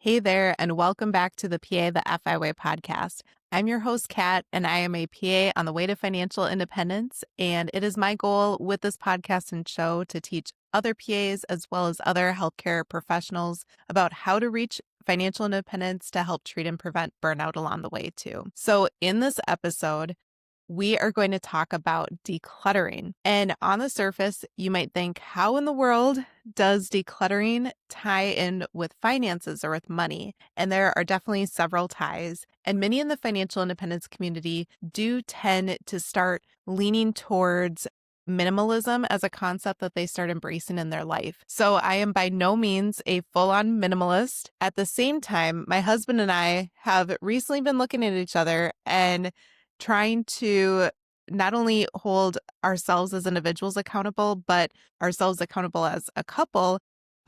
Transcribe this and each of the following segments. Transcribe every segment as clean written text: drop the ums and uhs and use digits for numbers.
Hey there, and welcome back to the PA the FI Way podcast. I'm your host, Kat, and I am a PA on the way to financial independence. And it is my goal with this podcast and show to teach other PAs as well as other healthcare professionals about how to reach financial independence to help treat and prevent burnout along the way, too. So, in this episode, we are going to talk about decluttering. And on the surface, you might think, how in the world does decluttering tie in with finances or with money? And there are definitely several ties. And many in the financial independence community do tend to start leaning towards minimalism as a concept that they start embracing in their life. So I am by no means a full-on minimalist. At the same time, my husband and I have recently been looking at each other and trying to not only hold ourselves as individuals accountable, but ourselves accountable as a couple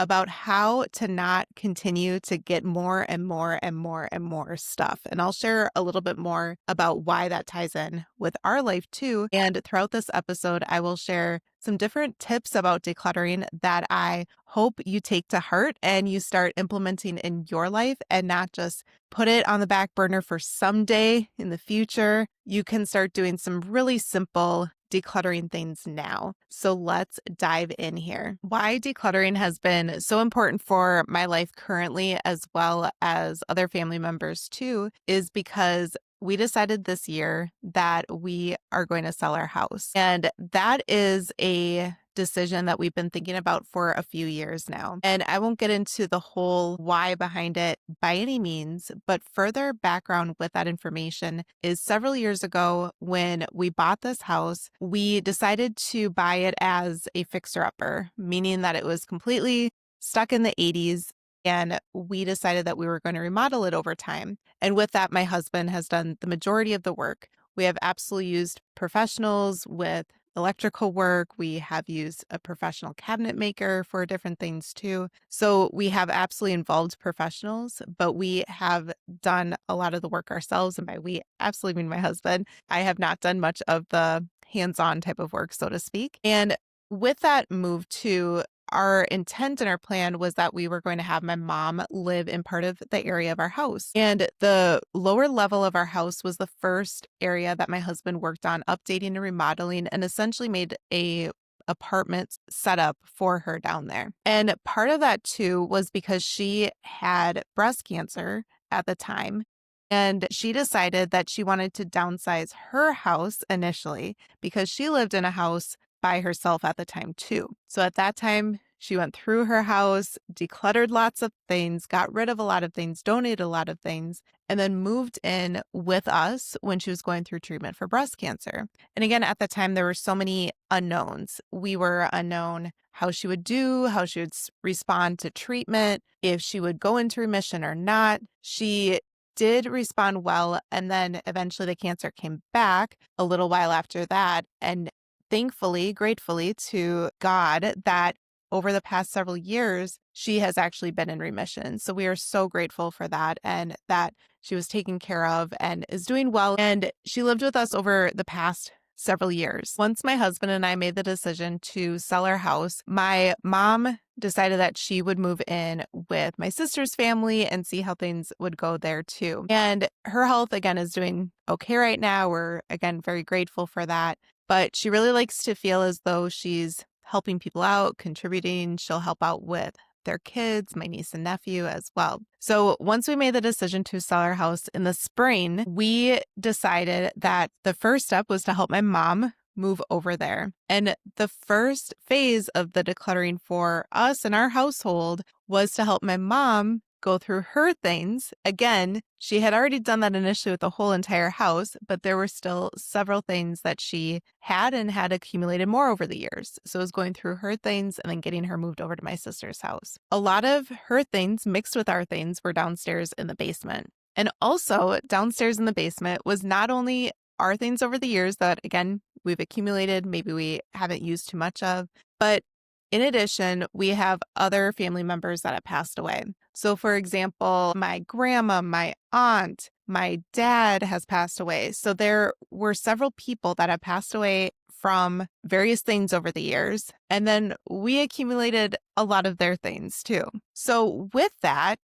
about how to not continue to get more and more and more and more stuff. And I'll share a little bit more about why that ties in with our life too. And throughout this episode, I will share some different tips about decluttering that I hope you take to heart and you start implementing in your life and not just put it on the back burner for someday in the future. You can start doing some really simple decluttering things now. So let's dive in here. Why decluttering has been so important for my life currently, as well as other family members too, is because we decided this year that we are going to sell our house. And that is a decision that we've been thinking about for a few years now. And I won't get into the whole why behind it by any means, but further background with that information is several years ago when we bought this house, we decided to buy it as a fixer-upper, meaning that it was completely stuck in the 80s. And we decided that we were going to remodel it over time. And with that, my husband has done the majority of the work. We have absolutely used professionals with electrical work. We have used a professional cabinet maker for different things too. So we have absolutely involved professionals, but we have done a lot of the work ourselves. And by we, absolutely mean my husband. I have not done much of the hands-on type of work, so to speak. And with that move too, our intent and our plan was that we were going to have my mom live in part of the area of our house. And the lower level of our house was the first area that my husband worked on updating and remodeling and essentially made a apartment setup for her down there. And part of that too was because she had breast cancer at the time. And she decided that she wanted to downsize her house initially because she lived in a house by herself at the time too. So at that time, she went through her house, decluttered lots of things, got rid of a lot of things, donated a lot of things, and then moved in with us when she was going through treatment for breast cancer. And again, at the time, there were so many unknowns. We were unknown how she would do, how she would respond to treatment, if she would go into remission or not. She did respond well, and then eventually the cancer came back a little while after that. And thankfully, gratefully to God that over the past several years, she has actually been in remission. So we are so grateful for that and that she was taken care of and is doing well. And she lived with us over the past several years. Once my husband and I made the decision to sell our house, my mom decided that she would move in with my sister's family and see how things would go there too. And her health, again, is doing okay right now. We're, again, very grateful for that. But she really likes to feel as though she's helping people out, contributing. She'll help out with their kids, my niece and nephew as well. So once we made the decision to sell our house in the spring, we decided that the first step was to help my mom move over there. And the first phase of the decluttering for us and our household was to help my mom go through her things. Again, she had already done that initially with the whole entire house, but there were still several things that she had and had accumulated more over the years. So it was going through her things and then getting her moved over to my sister's house. A lot of her things mixed with our things were downstairs in the basement. And also downstairs in the basement was not only our things over the years that, again, we've accumulated, maybe we haven't used too much of, but in addition, we have other family members that have passed away. So for example, my grandma, my aunt, my dad has passed away. So there were several people that have passed away from various things over the years. And then we accumulated a lot of their things too. So with that,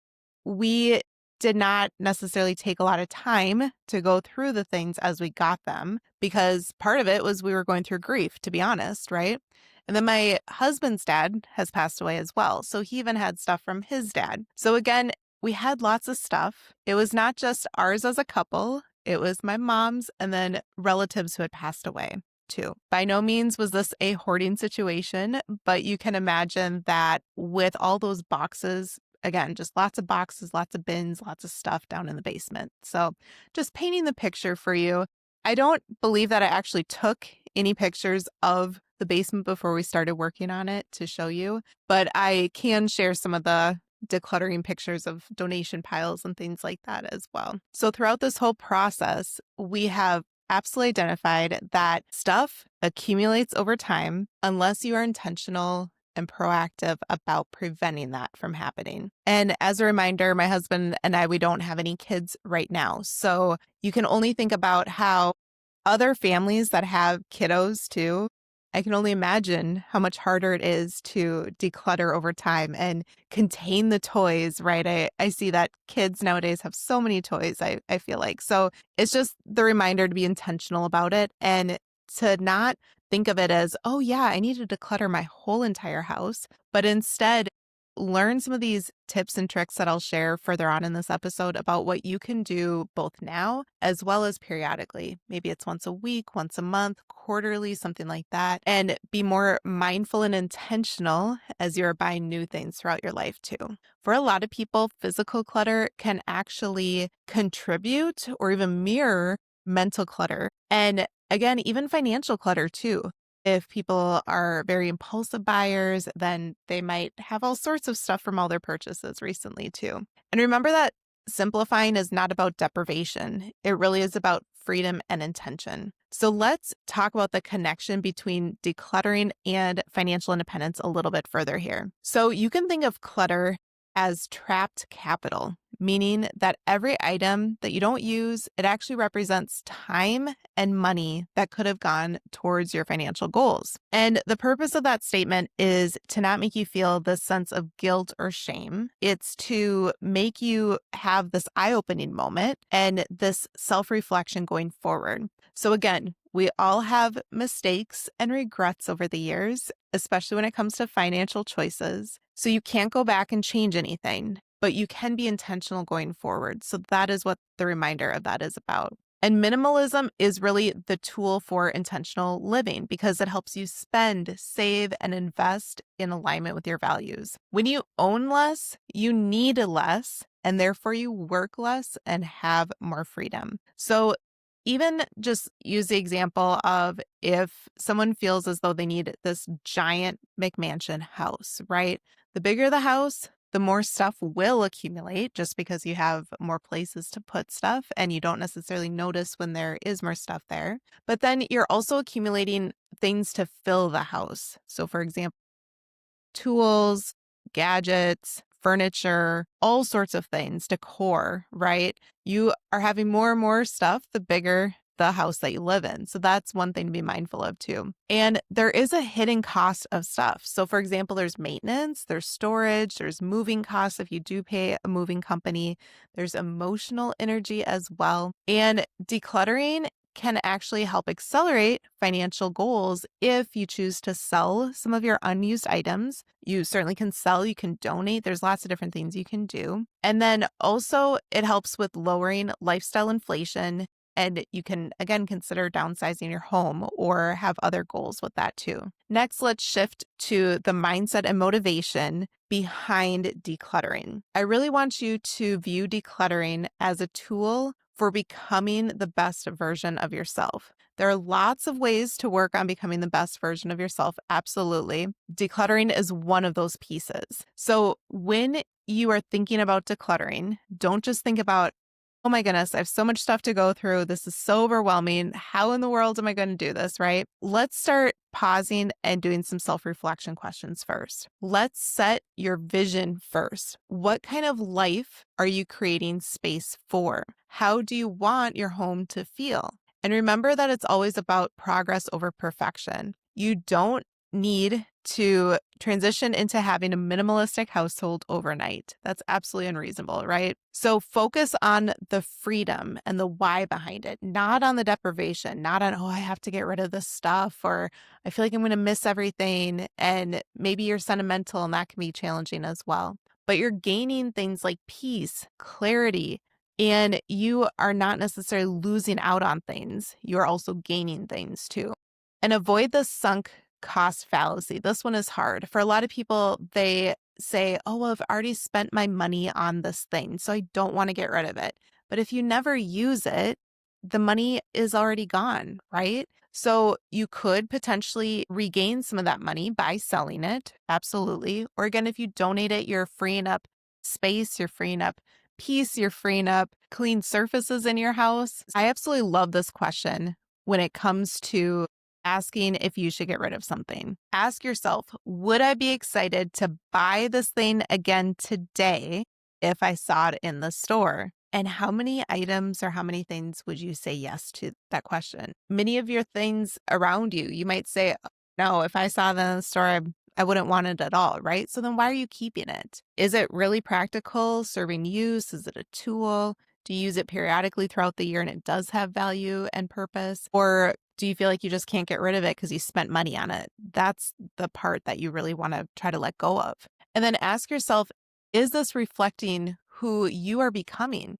we did not necessarily take a lot of time to go through the things as we got them, because part of it was we were going through grief, to be honest, right? And then my husband's dad has passed away as well. So he even had stuff from his dad. So again, we had lots of stuff. It was not just ours as a couple, it was my mom's and then relatives who had passed away too. By no means was this a hoarding situation, but you can imagine that with all those boxes, again, just lots of boxes, lots of bins, lots of stuff down in the basement. So just painting the picture for you. I don't believe that I actually took any pictures of the basement before we started working on it to show you, but I can share some of the decluttering pictures of donation piles and things like that as well. So throughout this whole process, we have absolutely identified that stuff accumulates over time unless you are intentional and proactive about preventing that from happening. And as a reminder, my husband and I, we don't have any kids right now. So you can only think about how other families that have kiddos too, I can only imagine how much harder it is to declutter over time and contain the toys, right? I see that kids nowadays have so many toys, I feel like. So it's just the reminder to be intentional about it and to not think of it as, oh, yeah, I need to declutter my whole entire house, but instead learn some of these tips and tricks that I'll share further on in this episode about what you can do both now as well as periodically. Maybe it's once a week, once a month, quarterly, something like that, and be more mindful and intentional as you're buying new things throughout your life too. For a lot of people, physical clutter can actually contribute or even mirror mental clutter. And again, even financial clutter too. If people are very impulsive buyers, then they might have all sorts of stuff from all their purchases recently too. And remember that simplifying is not about deprivation. It really is about freedom and intention. So let's talk about the connection between decluttering and financial independence a little bit further here. So you can think of clutter as trapped capital, meaning that every item that you don't use, it actually represents time and money that could have gone towards your financial goals. And the purpose of that statement is to not make you feel this sense of guilt or shame. It's to make you have this eye-opening moment and this self-reflection going forward. So again, we all have mistakes and regrets over the years, especially when it comes to financial choices. So you can't go back and change anything, but you can be intentional going forward. So that is what the reminder of that is about. And minimalism is really the tool for intentional living because it helps you spend, save, and invest in alignment with your values. When you own less, you need less, and therefore you work less and have more freedom. So even just use the example of if someone feels as though they need this giant McMansion house, right? The bigger the house, the more stuff will accumulate just because you have more places to put stuff and you don't necessarily notice when there is more stuff there. But then you're also accumulating things to fill the house. So for example, tools, gadgets, furniture, all sorts of things, decor, right? You are having more and more stuff the bigger the house that you live in. So that's one thing to be mindful of too. And there is a hidden cost of stuff. So for example, there's maintenance, there's storage, there's moving costs if you do pay a moving company, there's emotional energy as well. And decluttering can actually help accelerate financial goals if you choose to sell some of your unused items. You certainly can sell, you can donate. There's lots of different things you can do. And then also it helps with lowering lifestyle inflation. And you can, again, consider downsizing your home or have other goals with that too. Next, let's shift to the mindset and motivation behind decluttering. I really want you to view decluttering as a tool for becoming the best version of yourself. There are lots of ways to work on becoming the best version of yourself. Absolutely. Decluttering is one of those pieces. So when you are thinking about decluttering, don't just think about, oh my goodness, I have so much stuff to go through. This is so overwhelming. How in the world am I going to do this, right? Let's start pausing and doing some self-reflection questions first. Let's set your vision first. What kind of life are you creating space for? How do you want your home to feel? And remember that it's always about progress over perfection. You don't need to transition into having a minimalistic household overnight. That's absolutely unreasonable, right? So focus on the freedom and the why behind it, not on the deprivation, not on, oh, I have to get rid of this stuff, or I feel like I'm going to miss everything. And maybe you're sentimental and that can be challenging as well. But you're gaining things like peace, clarity, and you are not necessarily losing out on things. You're also gaining things too. And avoid the sunk cost fallacy. This one is hard. For a lot of people, they say, oh, well, I've already spent my money on this thing, so I don't want to get rid of it. But if you never use it, the money is already gone, right? So you could potentially regain some of that money by selling it. Absolutely. Or again, if you donate it, you're freeing up space, you're freeing up peace, you're freeing up clean surfaces in your house. I absolutely love this question when it comes to asking if you should get rid of something. Ask yourself, would I be excited to buy this thing again today if I saw it in the store? And how many items or how many things would you say yes to that question? Many of your things around you, you might say, no, if I saw that in the store, I wouldn't want it at all, right? So then why are you keeping it? Is it really practical, serving use? Is it a tool? Do you use it periodically throughout the year and it does have value and purpose? Or do you feel like you just can't get rid of it because you spent money on it? That's the part that you really want to try to let go of. And then ask yourself, is this reflecting who you are becoming?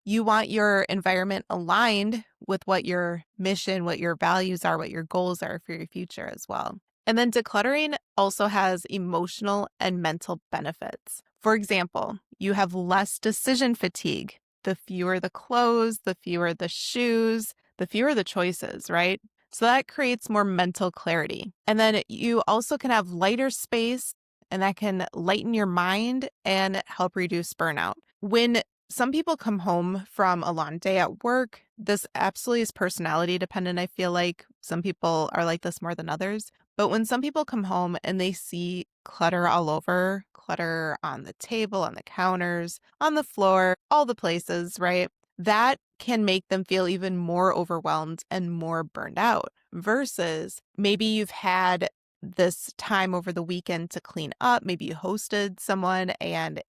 You want your environment aligned with what your mission, what your values are, what your goals are for your future as well. And then decluttering also has emotional and mental benefits. For example, you have less decision fatigue. The fewer the clothes, the fewer the shoes, the fewer the choices, right? So that creates more mental clarity. And then you also can have lighter space, and that can lighten your mind and help reduce burnout. When some people come home from a long day at work, this absolutely is personality dependent. I feel like some people are like this more than others. But when some people come home and they see clutter all over, clutter on the table, on the counters, on the floor, all the places, right? That can make them feel even more overwhelmed and more burned out versus maybe you've had this time over the weekend to clean up. Maybe you hosted someone and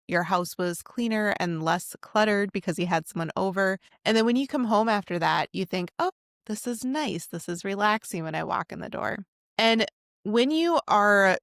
your house was cleaner and less cluttered because you had someone over. And then when you come home after that, you think, oh, this is nice. This is relaxing when I walk in the door. And when you are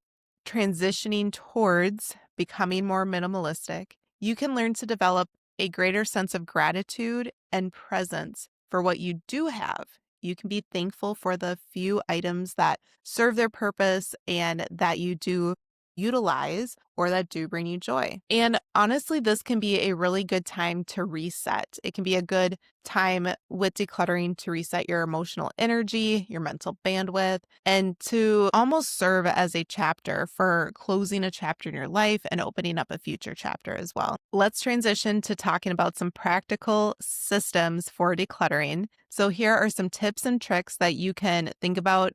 transitioning towards becoming more minimalistic, you can learn to develop a greater sense of gratitude and presence for what you do have. You can be thankful for the few items that serve their purpose and that you do utilize or that do bring you joy. And honestly, this can be a really good time to reset. It can be a good time with decluttering to reset your emotional energy, your mental bandwidth, and to almost serve as a chapter for closing a chapter in your life and opening up a future chapter as well. Let's transition to talking about some practical systems for decluttering. So here are some tips and tricks that you can think about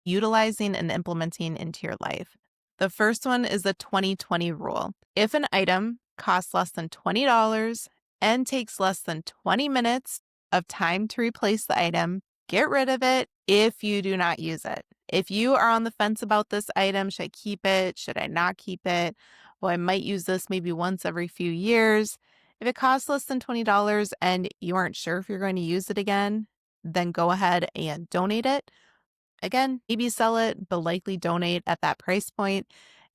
utilizing and implementing into your life. The first one is the 20/20 rule. If an item costs less than $20 and takes less than 20 minutes of time to replace the item, get rid of it if you do not use it. If you are on the fence about this item, should I keep it? Should I not keep it? Well, I might use this maybe once every few years. If it costs less than $20 and you aren't sure if you're going to use it again, then go ahead and donate it. Again, maybe sell it, but likely donate at that price point.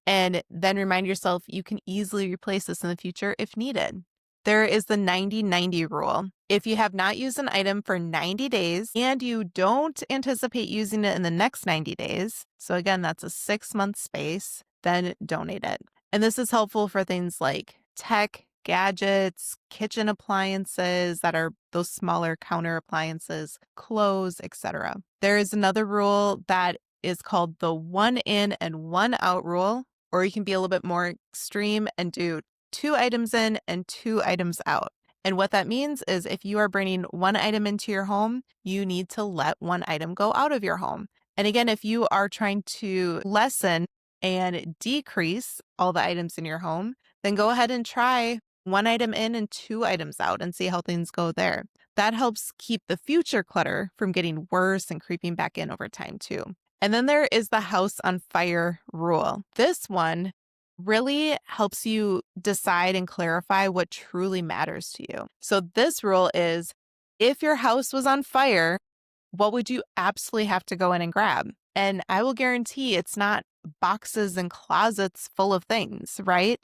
And then remind yourself you can easily replace this in the future if needed. There is the 90/90 rule. If you have not used an item for 90 days and you don't anticipate using it in the next 90 days, so again, that's a 6-month space, then donate it. And this is helpful for things like tech, gadgets, kitchen appliances that are those smaller counter appliances, clothes, etc. There is another rule that is called the 1 in and 1 out rule, or you can be a little bit more extreme and do 2 items in and 2 items out. And what that means is if you are bringing 1 item into your home, you need to let 1 item go out of your home. And again, if you are trying to lessen and decrease all the items in your home, then go ahead and try 1 item in and 2 items out and see how things go there. That helps keep the future clutter from getting worse and creeping back in over time too. And then there is the house on fire rule. This one really helps you decide and clarify what truly matters to you. So this rule is, if your house was on fire, what would you absolutely have to go in and grab? And I will guarantee it's not boxes and closets full of things, right?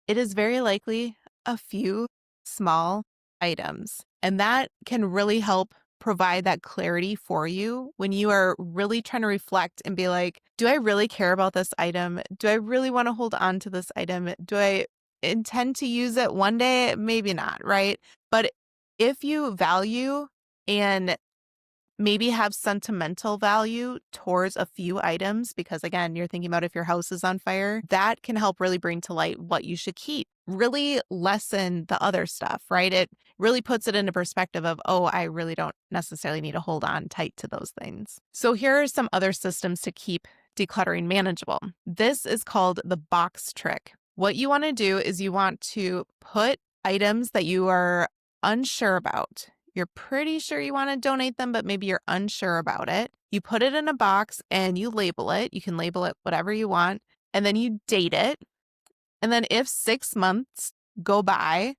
It is very likely a few small items. And that can really help provide that clarity for you when you are really trying to reflect and be like, do I really care about this item? Do I really want to hold on to this item? Do I intend to use it one day? Maybe not, right? But if you value and maybe have sentimental value towards a few items, because again, you're thinking about if your house is on fire, that can help really bring to light what you should keep. Really lessen the other stuff, right? It really puts it into perspective of, oh, I really don't necessarily need to hold on tight to those things. So here are some other systems to keep decluttering manageable. This is called the box trick. What you want to do is you want to put items that you are unsure about. You're pretty sure you want to donate them, but maybe you're unsure about it. You put it in a box and you label it. You can label it whatever you want. And then you date it. And then if 6 months go by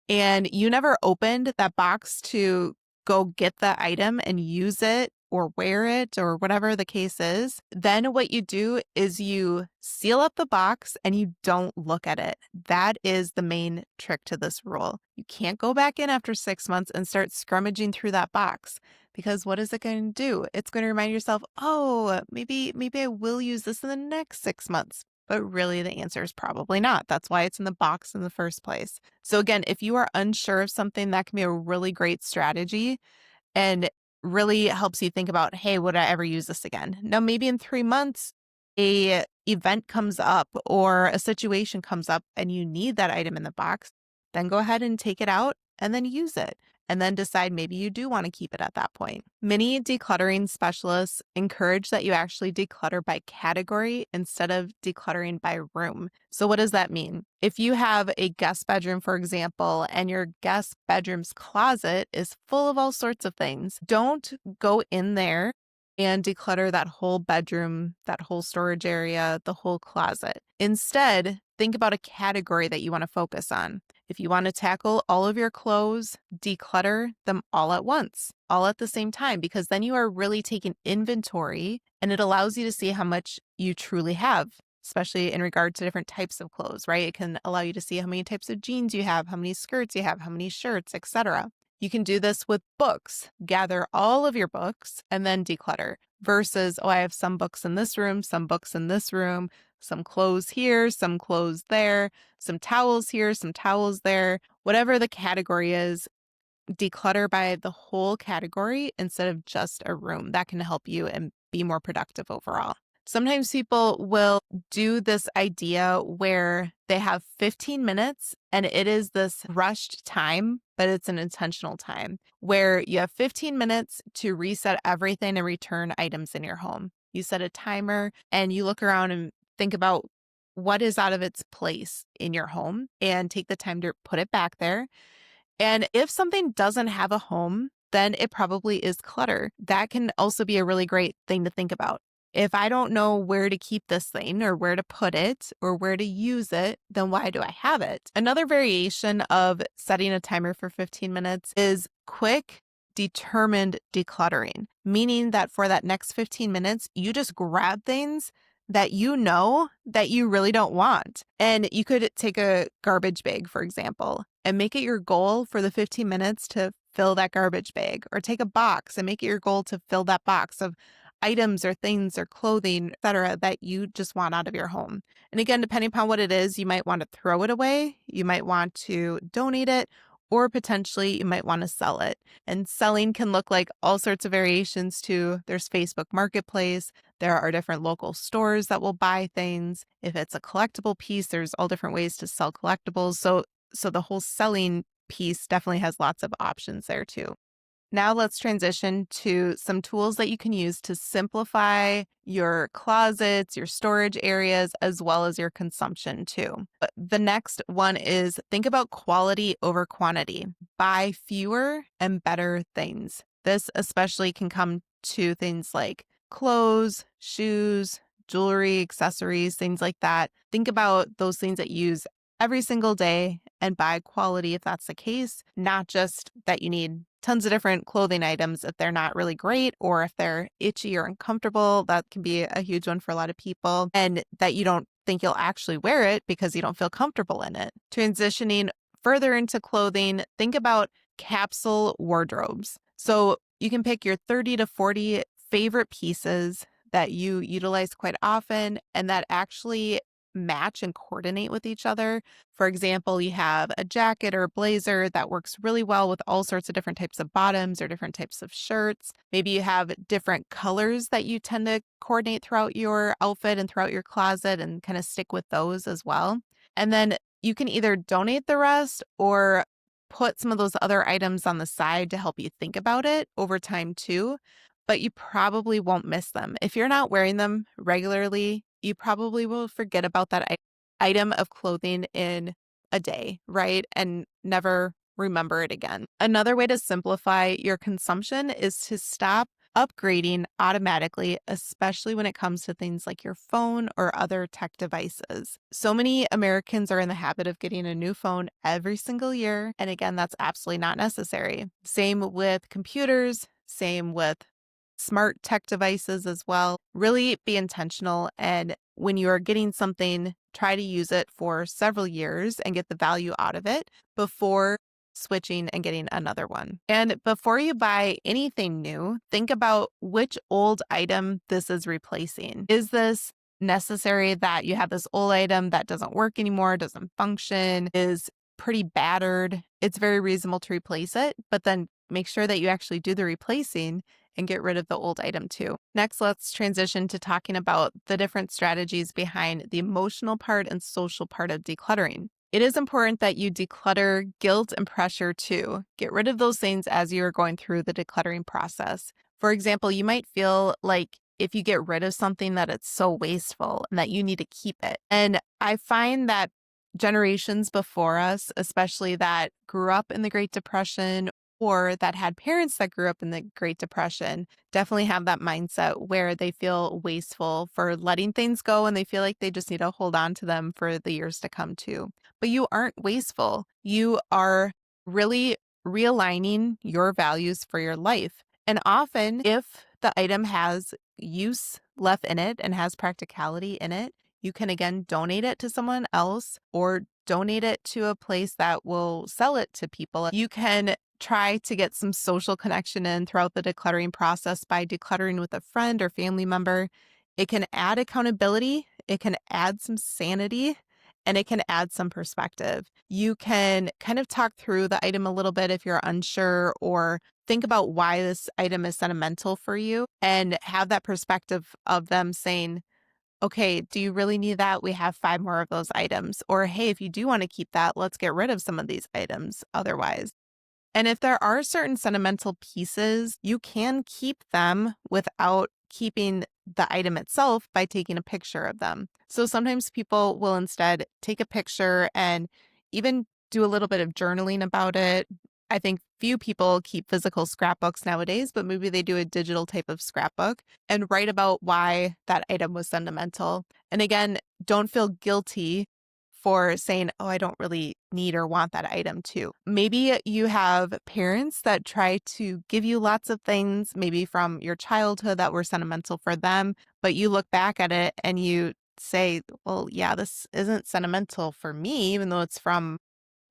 and you never opened that box to go get the item and use it or wear it or whatever the case is, then what you do is you seal up the box and you don't look at it. That is the main trick to this rule. You can't go back in after 6 months and start scrummaging through that box, because what is it going to do? It's going to remind yourself, oh, maybe I will use this in the next 6 months. But really, the answer is probably not. That's why it's in the box in the first place. So again, if you are unsure of something, that can be a really great strategy and really helps you think about, hey, would I ever use this again? Now, maybe in 3 months, a event comes up or a situation comes up and you need that item in the box, then go ahead and take it out and then use it. And then decide maybe you do want to keep it at that point. Many decluttering specialists encourage that you actually declutter by category instead of decluttering by room. So what does that mean? If you have a guest bedroom, for example, and your guest bedroom's closet is full of all sorts of things, don't go in there and declutter that whole bedroom, that whole storage area, the whole closet. Instead, think about a category that you want to focus on. If you want to tackle all of your clothes, declutter them all at once, all at the same time, because then you are really taking inventory and it allows you to see how much you truly have, especially in regard to different types of clothes, right? It can allow you to see how many types of jeans you have, how many skirts you have, how many shirts, etc. You can do this with books. Gather all of your books and then declutter versus, oh, I have some books in this room, some books in this room, some clothes here, some clothes there, some towels here, some towels there. Whatever the category is, declutter by the whole category instead of just a room. That can help you and be more productive overall. Sometimes people will do this idea where they have 15 minutes and it is this rushed time, but it's an intentional time where you have 15 minutes to reset everything and return items in your home. You set a timer and you look around and think about what is out of its place in your home and take the time to put it back there. And if something doesn't have a home, then it probably is clutter. That can also be a really great thing to think about. If I don't know where to keep this thing or where to put it or where to use it, then why do I have it? Another variation of setting a timer for 15 minutes is quick, determined decluttering, meaning that for that next 15 minutes, you just grab things that you know that you really don't want. And you could take a garbage bag, for example, and make it your goal for the 15 minutes to fill that garbage bag, or take a box and make it your goal to fill that box of items or things or clothing, etc., that you just want out of your home. And again, depending upon what it is, you might want to throw it away, you might want to donate it, or potentially you might want to sell it. And selling can look like all sorts of variations too. There's Facebook Marketplace. There are different local stores that will buy things. If it's a collectible piece, there's all different ways to sell collectibles. So the whole selling piece definitely has lots of options there too. Now let's transition to some tools that you can use to simplify your closets, your storage areas, as well as your consumption too. But the next one is think about quality over quantity. Buy fewer and better things. This especially can come to things like clothes, shoes, jewelry, accessories, things like that. Think about those things that you use every single day and buy quality if that's the case, not just that you need tons of different clothing items if they're not really great or if they're itchy or uncomfortable. That can be a huge one for a lot of people, and that you don't think you'll actually wear it because you don't feel comfortable in it. Transitioning further into clothing, think about capsule wardrobes. So you can pick your 30 to 40 favorite pieces that you utilize quite often and that actually match and coordinate with each other. For example, you have a jacket or a blazer that works really well with all sorts of different types of bottoms or different types of shirts. Maybe you have different colors that you tend to coordinate throughout your outfit and throughout your closet and kind of stick with those as well. And then you can either donate the rest or put some of those other items on the side to help you think about it over time too, but you probably won't miss them. If you're not wearing them regularly, you probably will forget about that item of clothing in a day, right? And never remember it again. Another way to simplify your consumption is to stop upgrading automatically, especially when it comes to things like your phone or other tech devices. So many Americans are in the habit of getting a new phone every single year. And again, that's absolutely not necessary. Same with computers, same with smart tech devices as well. Really be intentional. And when you are getting something, try to use it for several years and get the value out of it before switching and getting another one. And before you buy anything new, think about which old item this is replacing. Is this necessary that you have this old item that doesn't work anymore, doesn't function, is pretty battered? It's very reasonable to replace it, but then make sure that you actually do the replacing and get rid of the old item too. Next, let's transition to talking about the different strategies behind the emotional part and social part of decluttering. It is important that you declutter guilt and pressure too. Get rid of those things as you are going through the decluttering process. For example, you might feel like if you get rid of something that it's so wasteful and that you need to keep it. And I find that generations before us, especially that grew up in the Great Depression or that had parents that grew up in the Great Depression, definitely have that mindset where they feel wasteful for letting things go and they feel like they just need to hold on to them for the years to come too. But you aren't wasteful. You are really realigning your values for your life. And often, if the item has use left in it and has practicality in it, you can again donate it to someone else or donate it to a place that will sell it to people. You can try to get some social connection in throughout the decluttering process by decluttering with a friend or family member. It can add accountability, it can add some sanity, and it can add some perspective. You can kind of talk through the item a little bit if you're unsure, or think about why this item is sentimental for you and have that perspective of them saying, okay, do you really need that? We have 5 more of those items. Or, hey, if you do want to keep that, let's get rid of some of these items otherwise. And if there are certain sentimental pieces, you can keep them without keeping the item itself by taking a picture of them. So sometimes people will instead take a picture and even do a little bit of journaling about it. I think few people keep physical scrapbooks nowadays, but maybe they do a digital type of scrapbook and write about why that item was sentimental. And again, don't feel guilty for saying, oh, I don't really need or want that item too. Maybe you have parents that try to give you lots of things, maybe from your childhood that were sentimental for them, but you look back at it and you say, well, yeah, this isn't sentimental for me, even though it's from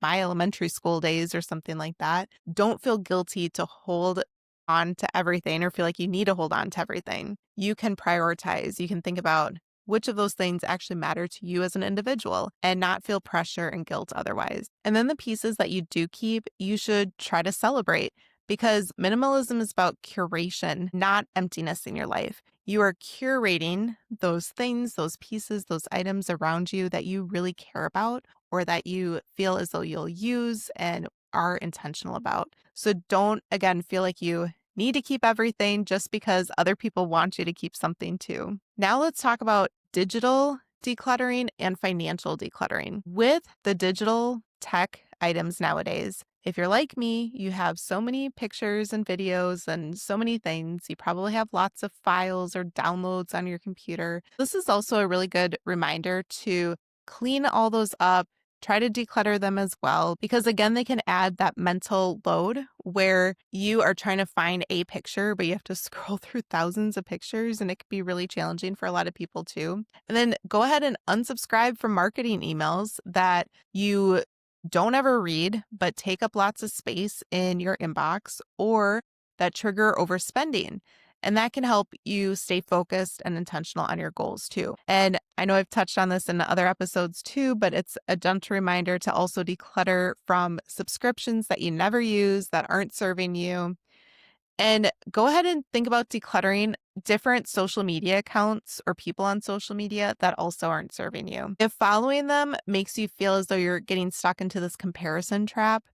my elementary school days or something like that. Don't feel guilty to hold on to everything or feel like you need to hold on to everything. You can prioritize. You can think about which of those things actually matter to you as an individual and not feel pressure and guilt otherwise. And then the pieces that you do keep, you should try to celebrate because minimalism is about curation, not emptiness in your life. You are curating those things, those pieces, those items around you that you really care about or that you feel as though you'll use and are intentional about. So don't, again, feel like you need to keep everything just because other people want you to keep something too. Now let's talk about digital decluttering and financial decluttering. With the digital tech items nowadays, If you're like me, you have so many pictures and videos and so many things. You probably have lots of files or downloads on your computer. This is also a really good reminder to clean all those up. Try to declutter them as well, because again, they can add that mental load where you are trying to find a picture, but you have to scroll through thousands of pictures, and it can be really challenging for a lot of people too. And then go ahead and unsubscribe from marketing emails that you don't ever read, but take up lots of space in your inbox or that trigger overspending. And that can help you stay focused and intentional on your goals too. And I know I've touched on this in other episodes too, but it's a gentle reminder to also declutter from subscriptions that you never use that aren't serving you. And go ahead and think about decluttering different social media accounts or people on social media that also aren't serving you. If following them makes you feel as though you're getting stuck into this comparison trap,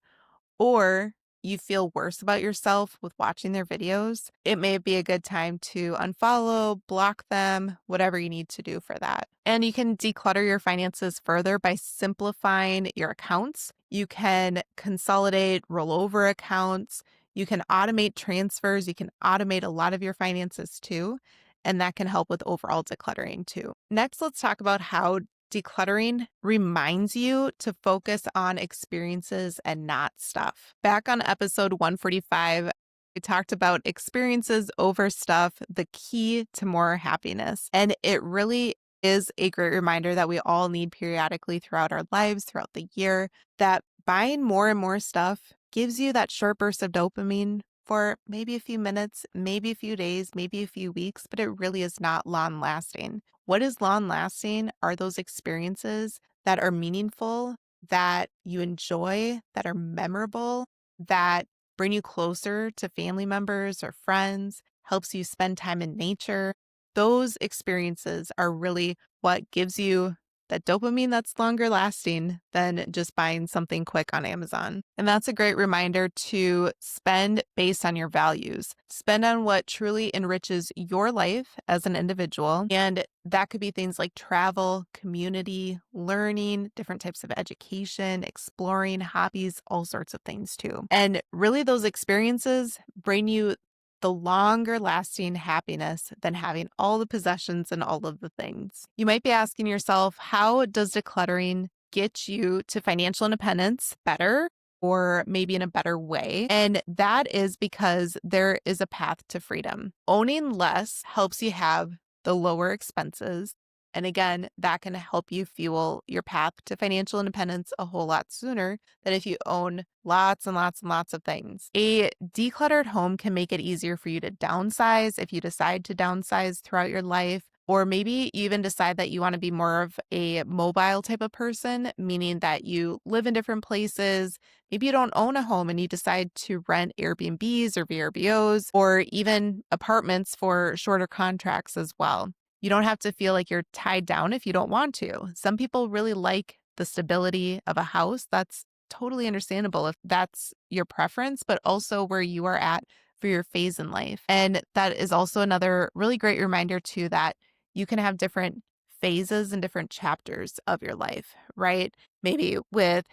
or you feel worse about yourself with watching their videos, it may be a good time to unfollow, block them, whatever you need to do for that. And you can declutter your finances further by simplifying your accounts. You can consolidate, roll over accounts. You can automate transfers. You can automate a lot of your finances too. And that can help with overall decluttering too. Next, let's talk about how decluttering reminds you to focus on experiences and not stuff. Back on episode 145, we talked about experiences over stuff, the key to more happiness. And it really is a great reminder that we all need periodically throughout our lives, throughout the year, that buying more and more stuff gives you that short burst of dopamine for maybe a few minutes, maybe a few days, maybe a few weeks, but it really is not long lasting. What is long lasting are those experiences that are meaningful, that you enjoy, that are memorable, that bring you closer to family members or friends, helps you spend time in nature. Those experiences are really what gives you that dopamine that's longer lasting than just buying something quick on Amazon. And that's a great reminder to spend based on your values. Spend on what truly enriches your life as an individual. And that could be things like travel, community, learning, different types of education, exploring, hobbies, all sorts of things too. And really, those experiences bring you the longer lasting happiness than having all the possessions and all of the things. You might be asking yourself, how does decluttering get you to financial independence better, or maybe in a better way? And that is because there is a path to freedom. Owning less helps you have the lower expenses. And again, that can help you fuel your path to financial independence a whole lot sooner than if you own lots and lots and lots of things. A decluttered home can make it easier for you to downsize if you decide to downsize throughout your life. Or maybe you even decide that you want to be more of a mobile type of person, meaning that you live in different places. Maybe you don't own a home and you decide to rent Airbnbs or VRBOs or even apartments for shorter contracts as well. You don't have to feel like you're tied down if you don't want to. Some people really like the stability of a house. That's totally understandable if that's your preference, but also where you are at for your phase in life. And that is also another really great reminder too, that you can have different phases and different chapters of your life, right? Maybe with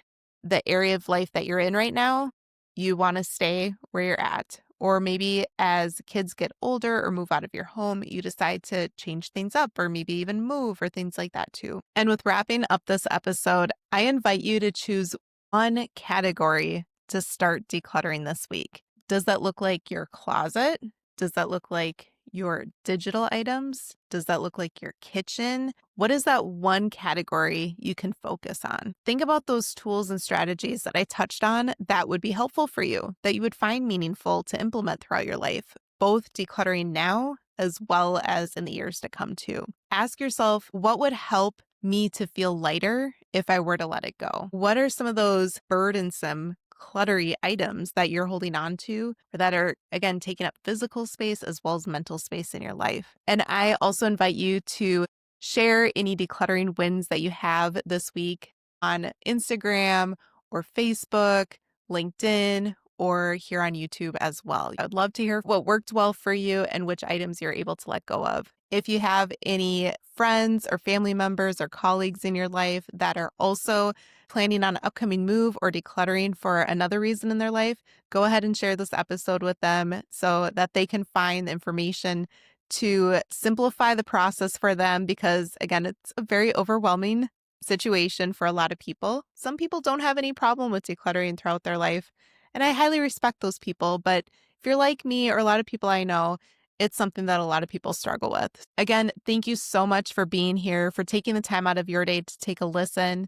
the area of life that you're in right now, you want to stay where you're at. Or maybe as kids get older or move out of your home, you decide to change things up or maybe even move or things like that too. And with wrapping up this episode, I invite you to choose one category to start decluttering this week. Does that look like your closet? Does that look like your digital items? Does that look like your kitchen? What is that one category you can focus on? Think about those tools and strategies that I touched on that would be helpful for you, that you would find meaningful to implement throughout your life, both decluttering now as well as in the years to come too. Ask yourself, what would help me to feel lighter if I were to let it go? What are some of those burdensome, cluttery items that you're holding on to or that are, again, taking up physical space as well as mental space in your life? And I also invite you to share any decluttering wins that you have this week on Instagram or Facebook, LinkedIn, or here on YouTube as well. I'd love to hear what worked well for you and which items you're able to let go of. If you have any friends or family members or colleagues in your life that are also planning on an upcoming move or decluttering for another reason in their life, go ahead and share this episode with them so that they can find the information to simplify the process for them because, again, it's a very overwhelming situation for a lot of people. Some people don't have any problem with decluttering throughout their life, and I highly respect those people. But if you're like me or a lot of people I know, it's something that a lot of people struggle with. Again, thank you so much for being here, for taking the time out of your day to take a listen,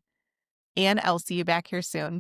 and I'll see you back here soon.